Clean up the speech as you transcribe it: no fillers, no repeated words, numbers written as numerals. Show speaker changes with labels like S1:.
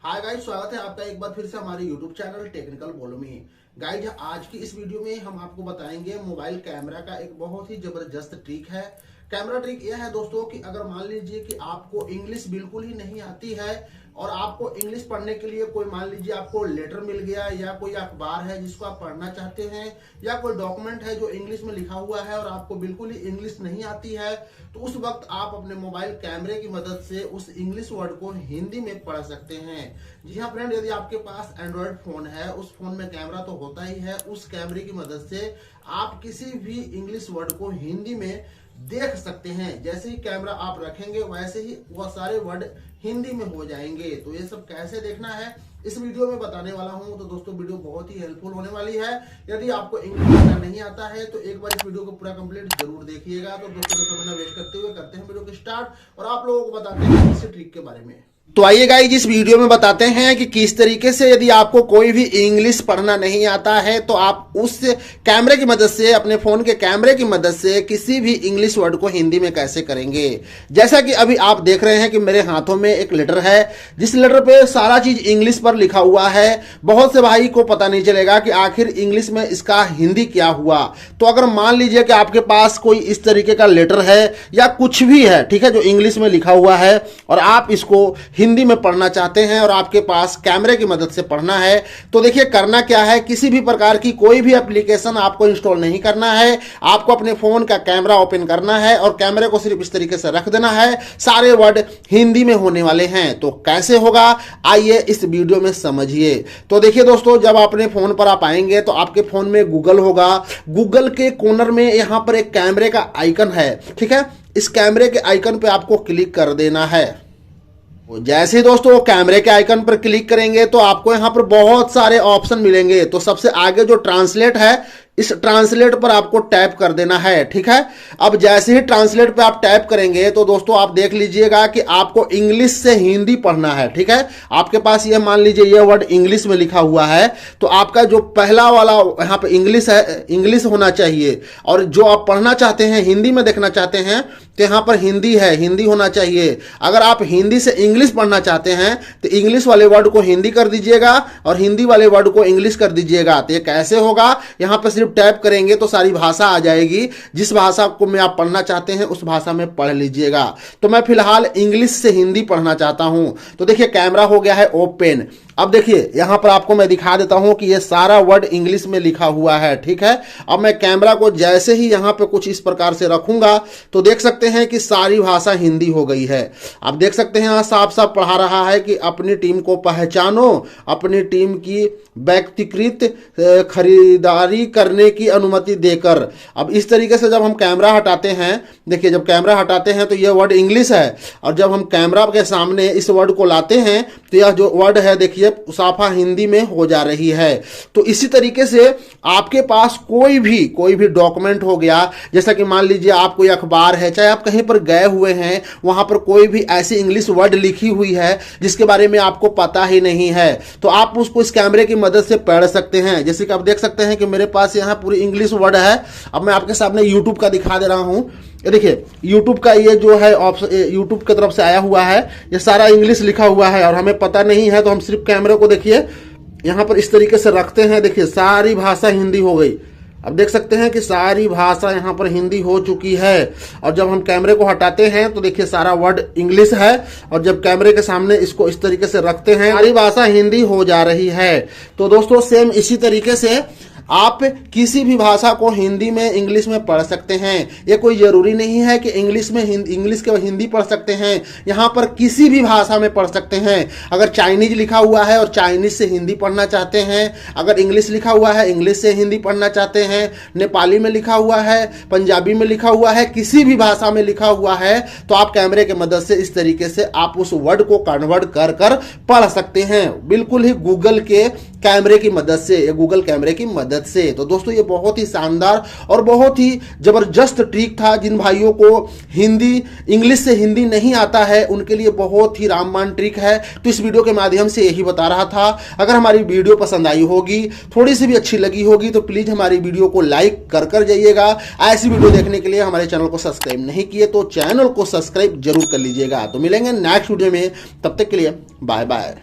S1: Hi guys, स्वागत है आपका एक बार फिर से हमारे YouTube चैनल टेक्निकल बोलो में। गाइस, आज की इस वीडियो में हम आपको बताएंगे मोबाइल कैमरा का एक बहुत ही जबरदस्त ट्रिक है। कैमरा ट्रिक यह है दोस्तों कि अगर मान लीजिए कि आपको इंग्लिश बिल्कुल ही नहीं आती है और आपको इंग्लिश पढ़ने के लिए कोई मान लीजिए आपको लेटर मिल गया या कोई अखबार है जिसको आप पढ़ना चाहते हैं या कोई डॉक्यूमेंट है जो इंग्लिश में लिखा हुआ है और आपको बिल्कुल ही इंग्लिश नहीं आती है, तो उस वक्त आप अपने मोबाइल कैमरे की मदद से उस इंग्लिश वर्ड को हिंदी में पढ़ सकते हैं। जी हाँ फ्रेंड, यदि आपके पास एंड्रॉयड फोन है, उस फोन में कैमरा तो होता ही है, उस कैमरे की मदद से आप किसी भी इंग्लिश वर्ड को हिंदी में देख सकते हैं। जैसे ही कैमरा आप रखेंगे वैसे ही वह सारे वर्ड हिंदी में हो जाएंगे। तो ये सब कैसे देखना है इस वीडियो में बताने वाला हूं। तो दोस्तों, वीडियो बहुत ही हेल्पफुल होने वाली है। यदि आपको इंग्लिश नहीं आता है तो एक बार इस वीडियो को पूरा कंप्लीट जरूर देखिएगा। तो दोस्तों, बिना वेस्ट करते हुए करते हैं वीडियो को स्टार्ट और आप लोगों को बताते हैं इस ट्रिक के बारे में। तो आइए गाइस, इस वीडियो में बताते हैं कि किस तरीके से यदि आपको कोई भी इंग्लिश पढ़ना नहीं आता है तो आप उस कैमरे की मदद से, अपने फोन के कैमरे की मदद से किसी भी इंग्लिश वर्ड को हिंदी में कैसे करेंगे। जैसा कि अभी आप देख रहे हैं कि मेरे हाथों में एक लेटर है, जिस लेटर पे सारा चीज इंग्लिश पर लिखा हुआ है। बहुत से भाई को पता नहीं चलेगा कि आखिर इंग्लिश में इसका हिंदी क्या हुआ। तो अगर मान लीजिए कि आपके पास कोई इस तरीके का लेटर है या कुछ भी है, ठीक है, जो इंग्लिश में लिखा हुआ है और आप इसको हिंदी में पढ़ना चाहते हैं और आपके पास कैमरे की मदद से पढ़ना है, तो देखिए करना क्या है। किसी भी प्रकार की कोई भी एप्लीकेशन आपको इंस्टॉल नहीं करना है। आपको अपने फोन का कैमरा ओपन करना है और कैमरे को सिर्फ इस तरीके से रख देना है। सारे वर्ड हिंदी में होने वाले हैं। तो कैसे होगा, आइए इस वीडियो में समझिए। तो देखिए दोस्तों, जब अपने फोन पर आप आएंगे तो आपके फोन में गूगल होगा। गूगल के कॉर्नर में यहां पर एक कैमरे का आइकन है, ठीक है। इस कैमरे के आइकन पे आपको क्लिक कर देना है। जैसे ही दोस्तों कैमरे के आइकन पर क्लिक करेंगे तो आपको यहां पर बहुत सारे ऑप्शन मिलेंगे। तो सबसे आगे जो ट्रांसलेट है, इस ट्रांसलेट पर आपको टैप कर देना है, ठीक है। अब जैसे ही ट्रांसलेट पे आप टैप करेंगे तो दोस्तों आप देख लीजिएगा कि आपको इंग्लिश से हिंदी पढ़ना है, ठीक है। आपके पास ये मान लीजिए ये वर्ड इंग्लिश में लिखा हुआ है, तो आपका जो पहला वाला यहाँ पे इंग्लिश है, इंग्लिश होना चाहिए। और जो आप पढ़ना चाहते हैं, हिंदी में देखना चाहते हैं, तो यहाँ पर हिंदी है, हिंदी होना चाहिए। अगर आप हिंदी से इंग्लिश पढ़ना चाहते हैं तो इंग्लिश वाले वर्ड को हिंदी कर दीजिएगा और हिंदी वाले वर्ड को इंग्लिश कर दीजिएगा। तो ये कैसे होगा, यहाँ पर सिर्फ टैप करेंगे तो सारी भाषा आ जाएगी। जिस भाषा को में आप पढ़ना चाहते हैं उस भाषा में पढ़ लीजिएगा। तो मैं फिलहाल इंग्लिश से हिंदी पढ़ना चाहता हूं। तो देखिए कैमरा हो गया है ओपन। अब देखिए यहां पर आपको मैं दिखा देता हूं कि ये सारा वर्ड इंग्लिश में लिखा हुआ है, ठीक है। अब मैं कैमरा को जैसे ही यहां पे कुछ इस प्रकार से रखूंगा तो देख सकते हैं कि सारी भाषा हिंदी हो गई है। अब देख सकते हैं यहां साफ साफ पढ़ा रहा है कि अपनी टीम को पहचानो, अपनी टीम की व्यक्तिगत खरीदारी करने की अनुमति देकर। अब इस तरीके से जब हम कैमरा हटाते हैं, देखिए जब कैमरा हटाते हैं तो यह वर्ड इंग्लिश है और जब हम कैमरा के सामने इस वर्ड को लाते हैं तो यह जो वर्ड है देखिए साफा हिंदी में हो जा रही है। तो इसी तरीके से आपके पास कोई भी डॉक्यूमेंट हो गया, जैसा कि मान लीजिए आप कोई अखबार है, चाहे आप कहीं पर गए हुए हैं, वहां पर कोई भी ऐसी इंग्लिश वर्ड लिखी हुई है जिसके बारे में आपको पता ही नहीं है, तो आप उसको इस कैमरे की मदद से पढ़ सकते हैं। जैसे कि आप देख सकते हैं कि मेरे पास यहाँ पूरी इंग्लिश वर्ड है। अब मैं आपके सामने यूट्यूब का दिखा दे रहा हूं। देखिए यूट्यूब का ये जो है ऑप्शन यूट्यूब की तरफ से आया हुआ है, ये सारा इंग्लिश लिखा हुआ है और हमें पता नहीं है, तो हम सिर्फ कैमरे को देखिए यहां पर इस तरीके से रखते हैं। देखिए सारी भाषा हिंदी हो गई। अब देख सकते हैं कि सारी भाषा यहां पर हिंदी हो चुकी है। और जब हम कैमरे को हटाते हैं तो देखिए सारा वर्ड इंग्लिश है और जब कैमरे के सामने इसको इस तरीके से रखते हैं सारी भाषा हिंदी हो जा रही है। तो दोस्तों सेम इसी तरीके से आप किसी भी भाषा को हिंदी में इंग्लिश में पढ़ सकते हैं। ये कोई जरूरी नहीं है कि इंग्लिश में इंग्लिश के हिंदी पढ़ सकते हैं, यहाँ पर किसी भी भाषा में पढ़ सकते हैं। अगर चाइनीज लिखा हुआ है और चाइनीज से हिंदी पढ़ना चाहते हैं, अगर इंग्लिश लिखा हुआ है इंग्लिश से हिंदी पढ़ना चाहते हैं, नेपाली में लिखा हुआ है, पंजाबी में लिखा हुआ है, किसी भी भाषा में लिखा हुआ है, तो आप कैमरे की मदद से इस तरीके से आप उस वर्ड को कन्वर्ट कर कर पढ़ सकते हैं, बिल्कुल ही गूगल के कैमरे की मदद से, या गूगल कैमरे की मदद से। तो दोस्तों ये बहुत ही शानदार और बहुत ही जबरदस्त ट्रिक था। जिन भाइयों को हिंदी इंग्लिश से हिंदी नहीं आता है उनके लिए बहुत ही रामबाण ट्रिक है। तो इस वीडियो के माध्यम से यही बता रहा था। अगर हमारी वीडियो पसंद आई होगी, थोड़ी सी भी अच्छी लगी होगी, तो प्लीज हमारी वीडियो को लाइक कर जाइएगा। ऐसी वीडियो देखने के लिए हमारे चैनल को सब्सक्राइब नहीं किए तो चैनल को सब्सक्राइब जरूर कर लीजिएगा। तो मिलेंगे नेक्स्ट वीडियो में, तब तक के लिए बाय बाय।